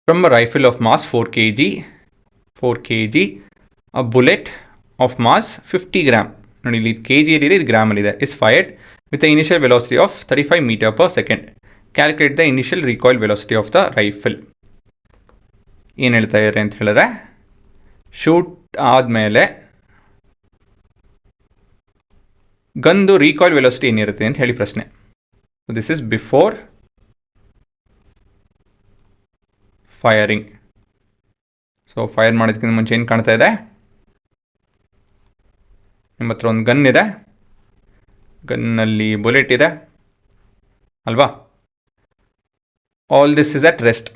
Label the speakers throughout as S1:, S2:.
S1: From a rifle of mass 4 kg, a bullet of mass 50 gram, ನೋಡಿ ಇಲ್ಲಿ kg ಅಲ್ಲಿ ಇದು ಗ್ರಾಮ್ ಅಲ್ಲಿ ಇದೆ, is fired with the initial velocity of 35 meter per second. Calculate the initial recoil velocity of the rifle. ಏನು ಹೇಳ್ತಾ ಇದ್ದಾರೆ ಅಂತ ಹೇಳಿದ್ರೆ, ಶೂಟ್ ಆದಮೇಲೆ ಗನ್ದು ರೀಕಾಯಿಲ್ ವೆಲಾಸಿಟಿ ಏನಿರುತ್ತೆ ಅಂತ ಹೇಳಿ ಪ್ರಶ್ನೆ. So this is before firing. So fire ಮಾಡೋದಕ್ಕಿಂತ ಮುಂಚೆ ಏನು ಕಾಣ್ತಾ ಇದೆ, ನಿಮ್ಮ ಹತ್ರ ಒಂದು ಗನ್ ಇದೆ, ಗನ್ನಲ್ಲಿ ಬುಲೆಟ್ ಇದೆ ಅಲ್ವಾ. All this is at rest.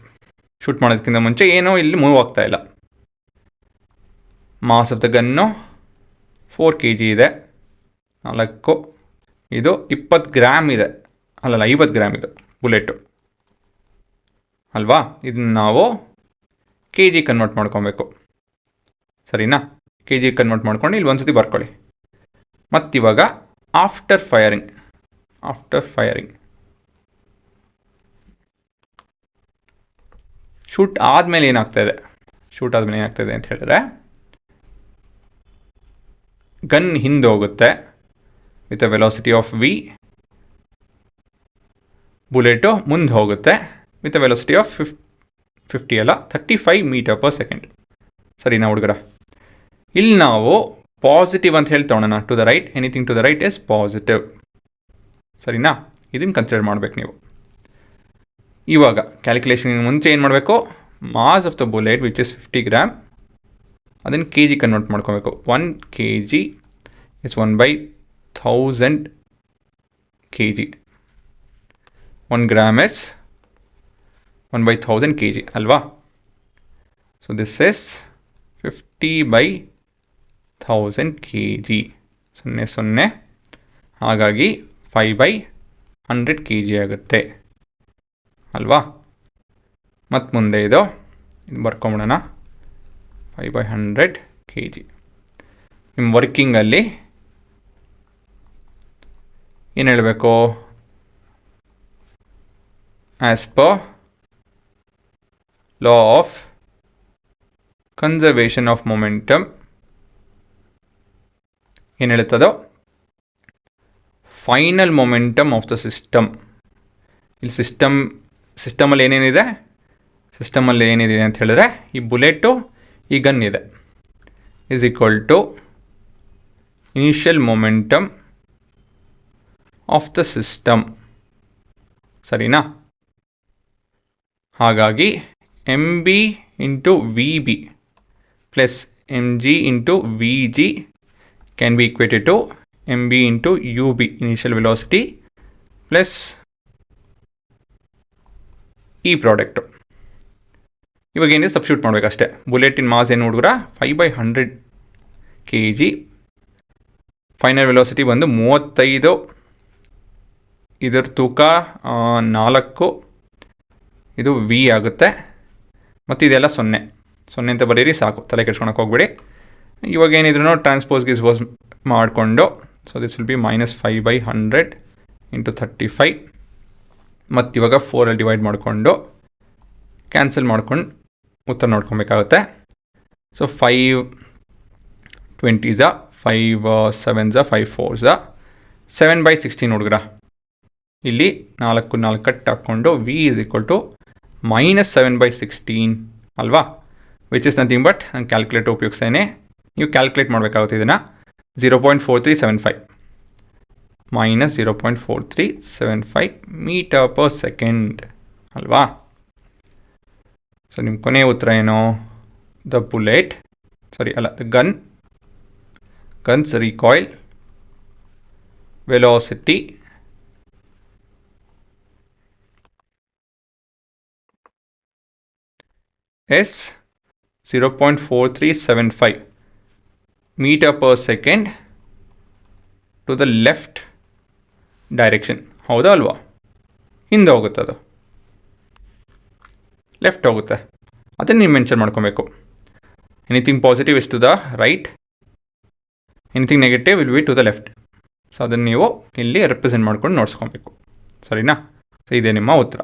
S1: Shoot ಮಾಡೋದಕ್ಕಿಂತ ಮುಂಚೆ ಏನೋ ಇಲ್ಲಿ ಮೂವ್ ಆಗ್ತಾ ಇಲ್ಲ. Mass of the gun 4 kg ಇದೆ, 4, ಇದು 20 ಗ್ರಾಮ್ ಇದೆ, ಅಲ್ಲಲ್ಲ 50 ಗ್ರಾಮ್ ಇದು ಬುಲೆಟು ಅಲ್ವಾ. ಇದನ್ನ ನಾವು kg ಕನ್ವರ್ಟ್ ಮಾಡ್ಕೊಬೇಕು, ಸರಿನಾ. kg ಕನ್ವರ್ಟ್ ಮಾಡ್ಕೊಂಡು ಇಲ್ಲಿ ಒಂದ್ಸತಿ ಬರ್ಕೊಳ್ಳಿ. ಮತ್ತಿವಾಗ ಆಫ್ಟರ್ ಫೈರಿಂಗ್ ಶೂಟ್ ಆದಮೇಲೆ ಏನಾಗ್ತಾ ಇದೆ ಅಂತ ಹೇಳಿದ್ರೆ, ಗನ್ ಹಿಂದೆ ಹೋಗುತ್ತೆ with a velocity of v, bullet ಮುಂದೆ ಹೋಗುತ್ತೆ ವಿತ್ ಅ ವೆಲಾಸಿಟಿ ಆಫ್ 50 ಅಲ್ಲ 35 ಮೀಟರ್ ಪರ್ ಸೆಕೆಂಡ್. ಸರಿನಾ ಹುಡುಗರ. ಇಲ್ಲಿ ನಾವು ಪಾಸಿಟಿವ್ ಅಂತ ಹೇಳ್ತೋಣ, to the right, anything to the right is positive, ಸರಿನಾ. ಇದನ್ನು ಕನ್ಸಿಡರ್ ಮಾಡ್ಬೇಕು ನೀವು. ಇವಾಗ ಕ್ಯಾಲ್ಕುಲೇಷನ್ ಮುಂಚೆ ಏನು ಮಾಡಬೇಕು, mass of the bullet which is 50 gram, ಅದನ್ನು kg ಕನ್ವರ್ಟ್ ಮಾಡ್ಕೋಬೇಕು. 1 kg is 1/1000 kg. 1 gram is 1/1000 kg ಅಲ್ವಾ. So this is 50/1000 kg. 0 ಹಾಗಾಗಿ 5/100 kg ಆಗುತ್ತೆ ಅಲ್ವಾ. ಮತ್ತು ಮುಂದೆ ಇದು ಬರ್ಕೊಂಬಿಡೋಣ, 5/100 kg. ನಿಮ್ಮ ವರ್ಕಿಂಗಲ್ಲಿ ಏನು ಹೇಳಬೇಕು, as per law of conservation of momentum ಏನು ಹೇಳ್ತದೋ, final momentum of the system. ಇಲ್ಲಿ ಸಿಸ್ಟಮಲ್ಲಿ ಏನೇನಿದೆ ಅಂತ ಹೇಳಿದ್ರೆ, ಈ ಬುಲೆಟು ಈ ಗನ್ ಇದೆ, is equal to initial momentum of the system, ಸರಿನಾ. ಹಾಗಾಗಿ mb into vb plus mg into vg can be equated to mb into ub, initial velocity, plus ಈ ಪ್ರಾಡಕ್ಟು. ಇವಾಗ ಏನಿದೆ ಸಬ್ಸ್ಟಿಟ್ಯೂಟ್ ಮಾಡಬೇಕಷ್ಟೇ. ಬುಲೆಟಿನ ಮಾಸ್ ಏನು ಹುಡುಗರ 5/100 kg, final velocity ಬಂದು 35, ಇದರ ತೂಕ 4, ಇದು v ಆಗುತ್ತೆ, ಮತ್ತು ಇದೆಲ್ಲ 0 ಅಂತ ಬರೀರಿ ಸಾಕು, ತಲೆ ಕೆಡ್ಸ್ಕೊಳಕ್ಕೆ ಹೋಗ್ಬೇಡಿ. ಇವಾಗ ಏನಿದ್ರು ಟ್ರಾನ್ಸ್ಪೋಸ್ ಮಾಡಿಕೊಂಡು, so this will be -5/100 into 35, ಮತ್ತು ಇವಾಗ 4ಅಲ್ಲಿ ಡಿವೈಡ್ ಮಾಡಿಕೊಂಡು ಕ್ಯಾನ್ಸಲ್ ಮಾಡ್ಕೊಂಡು ಉತ್ತರ ನೋಡ್ಕೊಬೇಕಾಗುತ್ತೆ. ಸೊ 5 20s, 5 7s, 5 4s, 7/16 ಹುಡುಗರ. ಇಲ್ಲಿ 4 ಕಟ್ ಹಾಕ್ಕೊಂಡು v ಇಸ್ ಈಕ್ವಲ್ ಟು -7/16 ಅಲ್ವಾ, ವಿಚ್ ಇಸ್ ನಥಿಂಗ್ ಬಟ್, ನಾನು ಕ್ಯಾಲ್ಕುಲೇಟರ್ ಉಪಯೋಗಿಸ್ತೇನೆ, ನೀವು ಕ್ಯಾಲ್ಕುಲೇಟ್ ಮಾಡಬೇಕಾಗುತ್ತೆ ಇದನ್ನು. 0.4375 -0.4375 ಮೀಟರ್ ಪರ್ ಸೆಕೆಂಡ್ ಅಲ್ವಾ. ಸೊ ನಿಮ್ಮ ಕೊನೆಯ ಉತ್ತರ ಏನು, the bullet, the guns recoil velocity is 0.4375 meter per second to the left direction. ಹೌದಾ ಅಲ್ವಾ. ಹಿಂದೆ ಹೋಗುತ್ತೆ, ಅದು ಲೆಫ್ಟ್ ಹೋಗುತ್ತೆ, ಅದನ್ನು ನೀವು ಮೆನ್ಷನ್ ಮಾಡ್ಕೊಬೇಕು. Anything positive is to the right, anything negative will be to the left. So ಅದನ್ನು ನೀವು ಇಲ್ಲಿ ರೆಪ್ರೆಸೆಂಟ್ ಮಾಡ್ಕೊಂಡು ನೋಡ್ಸ್ಕೊಬೇಕು, ಸರಿನಾ. ಸೊ ಇದೇ ನಿಮ್ಮ ಉತ್ತರ.